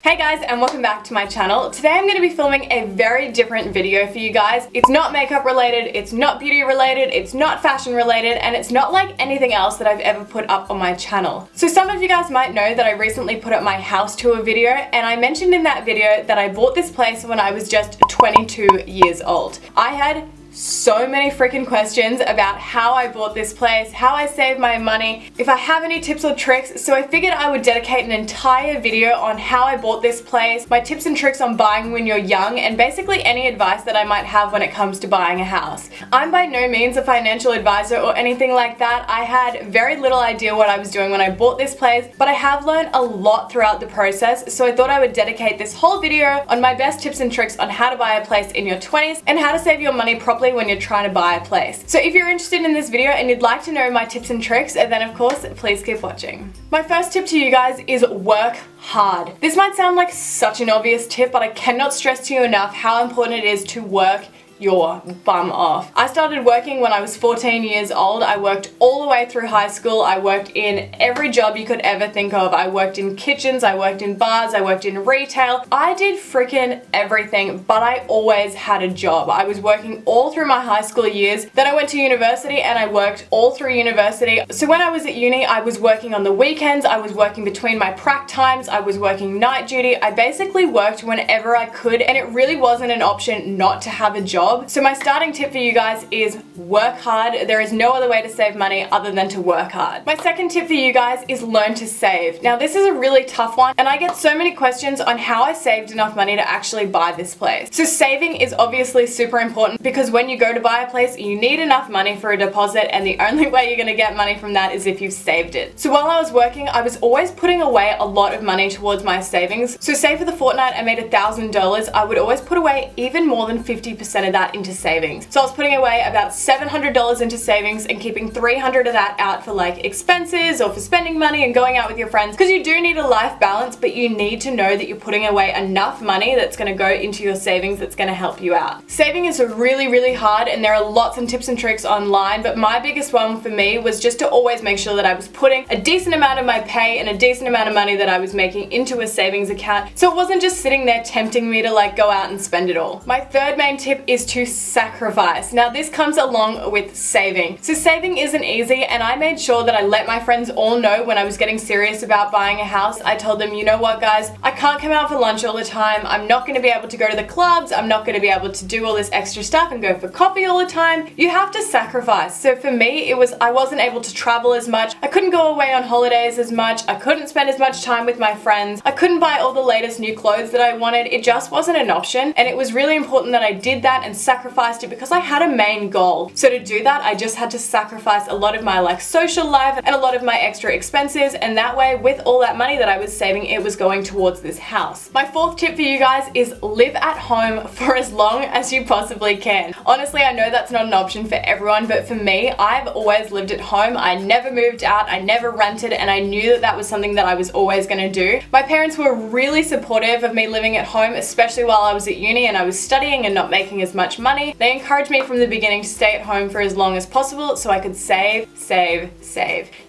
Hey guys, and welcome back to my channel. Today I'm going to be filming a very different video for you guys. It's not makeup related, it's not beauty related, it's not fashion related, and it's not like anything else that I've ever put up on my channel. So some of you guys might know that I recently put up my house tour video, and I mentioned in that video that I bought this place when I was just 22 years old. I had so many freaking questions about how I bought this place, how I saved my money, if I have any tips or tricks, so I figured I would dedicate an entire video on how I bought this place, my tips and tricks on buying when you're young, and basically any advice that I might have when it comes to buying a house. I'm by no means a financial advisor or anything like that. I had very little idea what I was doing when I bought this place, but I have learned a lot throughout the process, so I thought I would dedicate this whole video on my best tips and tricks on how to buy a place in your 20s and how to save your money properly when you're trying to buy a place. So if you're interested in this video and you'd like to know my tips and tricks, then of course, please keep watching. My first tip to you guys is work hard. This might sound like such an obvious tip, but I cannot stress to you enough how important it is to work your bum off. I started working when I was 14 years old. I worked all the way through high school. I worked in every job you could ever think of. I worked in kitchens, I worked in bars, I worked in retail. I did freaking everything, but I always had a job. I was working all through my high school years. Then I went to university and I worked all through university. So when I was at uni, I was working on the weekends, I was working between my prac times, I was working night duty. I basically worked whenever I could, and it really wasn't an option not to have a job. So my starting tip for you guys is work hard. There is no other way to save money other than to work hard. My second tip for you guys is learn to save. Now this is a really tough one, and I get so many questions on how I saved enough money to actually buy this place. So saving is obviously super important because when you go to buy a place, you need enough money for a deposit, and the only way you're going to get money from that is if you've saved it. So while I was working, I was always putting away a lot of money towards my savings. So say for the fortnight I made $1,000, I would always put away even more than 50% of that into savings. So I was putting away about $700 into savings and keeping $300 of that out for like expenses or for spending money and going out with your friends, because you do need a life balance, but you need to know that you're putting away enough money that's going to go into your savings that's going to help you out. Saving is really hard, and there are lots of tips and tricks online, but my biggest one for me was just to always make sure that I was putting a decent amount of my pay and a decent amount of money that I was making into a savings account, so it wasn't just sitting there tempting me to like go out and spend it all. My third main tip is to sacrifice. Now this comes along with saving. So saving isn't easy, and I made sure that I let my friends all know when I was getting serious about buying a house. I told them, you know what guys, I can't come out for lunch all the time. I'm not going to be able to go to the clubs. I'm not going to be able to do all this extra stuff and go for coffee all the time. You have to sacrifice. So for me, I wasn't able to travel as much. I couldn't go away on holidays as much. I couldn't spend as much time with my friends. I couldn't buy all the latest new clothes that I wanted. It just wasn't an option, and it was really important that I did that and sacrificed it because I had a main goal. So to do that, I just had to sacrifice a lot of my like social life and a lot of my extra expenses, and that way with all that money that I was saving, it was going towards this house. My fourth tip for you guys is live at home for as long as you possibly can. Honestly, I know that's not an option for everyone, but for me, I've always lived at home. I never moved out, I never rented, and I knew that that was something that I was always going to do. My parents were really supportive of me living at home, especially while I was at uni and I was studying and not making as much money. They encouraged me from the beginning to stay at home for as long as possible so I could save.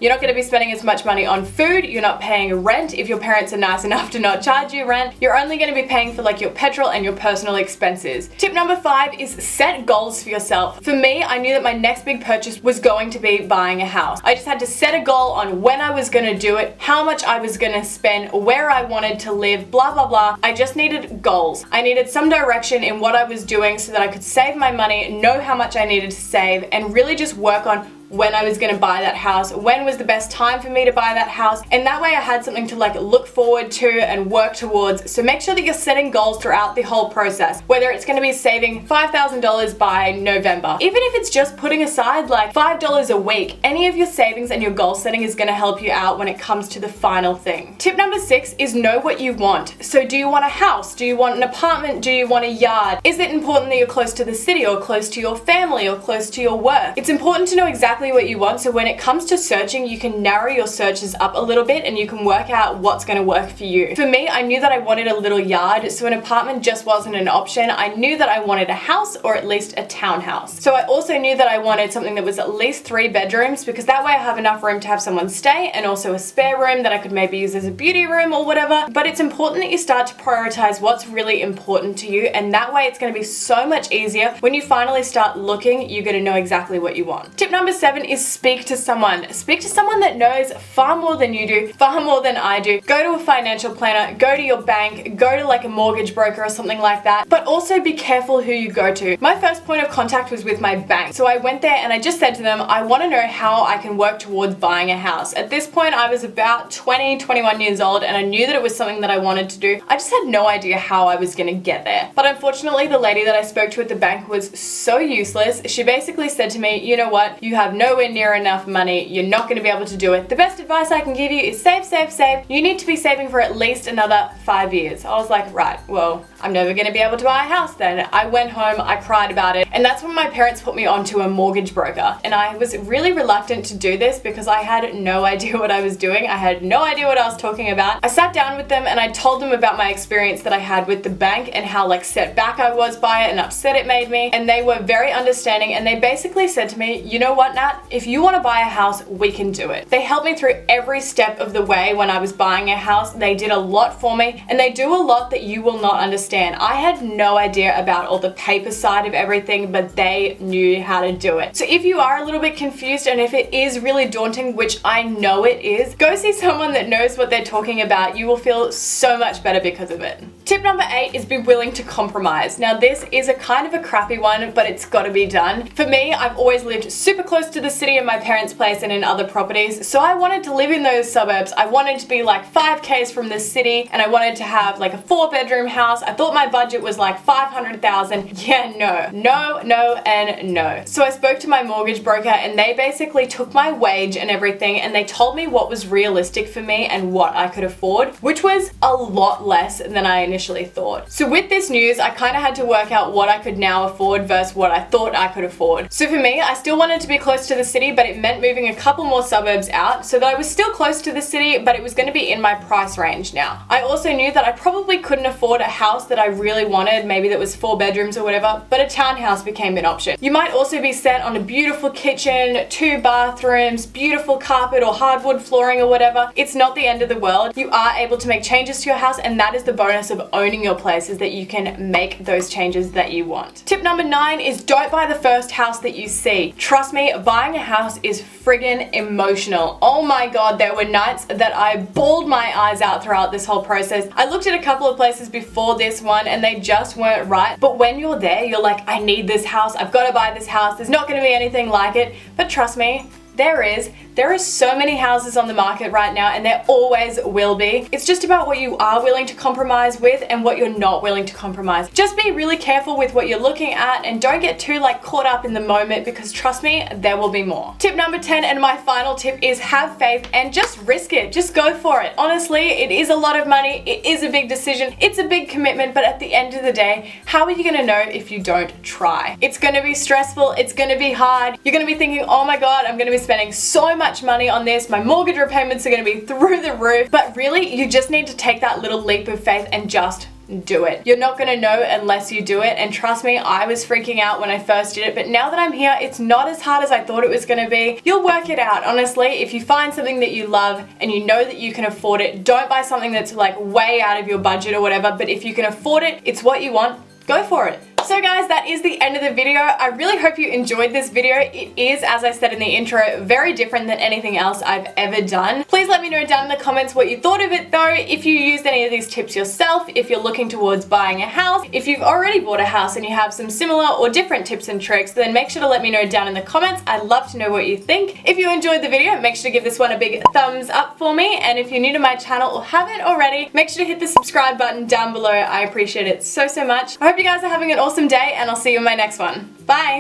You're not going to be spending as much money on food, you're not paying rent if your parents are nice enough to not charge you rent, you're only going to be paying for like your petrol and your personal expenses. Tip number 5 is set goals for yourself. For me, I knew that my next big purchase was going to be buying a house. I just had to set a goal on when I was going to do it, how much I was going to spend, where I wanted to live, blah blah blah. I just needed goals. I needed some direction in what I was doing so that I could save my money, know how much I needed to save, and really just work on when I was going to buy that house, when was the best time for me to buy that house, and that way I had something to like look forward to and work towards. So make sure that you're setting goals throughout the whole process, whether it's going to be saving $5,000 by November, even if it's just putting aside like $5 a week. Any of your savings and your goal setting is going to help you out when it comes to the final thing. Tip number 6 is know what you want. So do you want a house? Do you want an apartment? Do you want a yard? Is it important that you're close to the city or close to your family or close to your work? It's important to know exactly exactly what you want, so when it comes to searching, you can narrow your searches up a little bit and you can work out what's going to work for you. For me, I knew that I wanted a little yard, so an apartment just wasn't an option. I knew that I wanted a house or at least a townhouse. So I also knew that I wanted something that was at least 3 bedrooms, because that way I have enough room to have someone stay and also a spare room that I could maybe use as a beauty room or whatever. But it's important that you start to prioritize what's really important to you, and that way it's going to be so much easier when you finally start looking. You're going to know exactly what you want. Tip number 7 is speak to someone. Speak to someone that knows far more than you do, far more than I do. Go to a financial planner, go to your bank, go to like a mortgage broker or something like that, but also be careful who you go to. My first point of contact was with my bank. So I went there and I just said to them, I want to know how I can work towards buying a house. At this point, I was about 20, 21 years old, and I knew that it was something that I wanted to do. I just had no idea how I was going to get there. But unfortunately, the lady that I spoke to at the bank was so useless. She basically said to me, you know what, you have nowhere near enough money. You're not going to be able to do it. The best advice I can give you is save, save, save. You need to be saving for at least another 5 years. I was like, right, well, I'm never going to be able to buy a house then. I went home, I cried about it, and that's when my parents put me onto a mortgage broker. And I was really reluctant to do this because I had no idea what I was doing. I had no idea what I was talking about. I sat down with them and I told them about my experience that I had with the bank and how like set back I was by it and upset it made me. And they were very understanding, and they basically said to me, you know what, Nat, if you want to buy a house, we can do it. They helped me through every step of the way when I was buying a house. They did a lot for me, and they do a lot that you will not understand. I had no idea about all the paper side of everything, but they knew how to do it. So if you are a little bit confused and if it is really daunting, which I know it is, go see someone that knows what they're talking about. You will feel so much better because of it. Tip number 8 is be willing to compromise. Now this is a kind of a crappy one, but it's got to be done. For me, I've always lived super close to the city in my parents' place and in other properties, so I wanted to live in those suburbs. I wanted to be like 5Ks from the city, and I wanted to have like a 4-bedroom house. I thought my budget was like $500,000. Yeah, no, and no. So I spoke to my mortgage broker, and they basically took my wage and everything, and they told me what was realistic for me and what I could afford, which was a lot less than I initially thought. So with this news, I kind of had to work out what I could now afford versus what I thought I could afford. So for me, I still wanted to be close to the city, but it meant moving a couple more suburbs out so that I was still close to the city, but it was going to be in my price range now. I also knew that I probably couldn't afford a house that I really wanted, maybe that was 4 bedrooms or whatever, but a townhouse became an option. You might also be set on a beautiful kitchen, 2 bathrooms, beautiful carpet or hardwood flooring or whatever. It's not the end of the world. You are able to make changes to your house, and that is the bonus of owning your place, is that you can make those changes that you want. Tip number 9 is don't buy the first house that you see. Trust me, buying a house is friggin' emotional. Oh my god, there were nights that I bawled my eyes out throughout this whole process. I looked at a couple of places before this one and they just weren't right, but when you're there, you're like, I need this house, I've got to buy this house, there's not going to be anything like it. But trust me, there are so many houses on the market right now, and there always will be. It's just about what you are willing to compromise with and what you're not willing to compromise. Just be really careful with what you're looking at and don't get too like caught up in the moment, because trust me, there will be more. Tip number 10, and my final tip, is have faith and just risk it. Just go for it. Honestly, it is a lot of money. It is a big decision. It's a big commitment, but at the end of the day, how are you gonna know if you don't try? It's gonna be stressful. It's gonna be hard. You're gonna be thinking, oh my god, I'm gonna be spending so much money on this, my mortgage repayments are going to be through the roof. But really, you just need to take that little leap of faith and just do it. You're not going to know unless you do it, and trust me, I was freaking out when I first did it, but now that I'm here, it's not as hard as I thought it was going to be. You'll work it out. Honestly, if you find something that you love and you know that you can afford it, don't buy something that's like way out of your budget or whatever, but if you can afford it, it's what you want, go for it. So guys, that is the end of the video. I really hope you enjoyed this video. It is, as I said in the intro, very different than anything else I've ever done. Please let me know down in the comments what you thought of it though, if you used any of these tips yourself, if you're looking towards buying a house, if you've already bought a house and you have some similar or different tips and tricks, then make sure to let me know down in the comments. I'd love to know what you think. If you enjoyed the video, make sure to give this one a big thumbs up for me, and if you're new to my channel or haven't already, make sure to hit the subscribe button down below. I appreciate it so much. I hope you guys are having an awesome day, and I'll see you in my next one. Bye!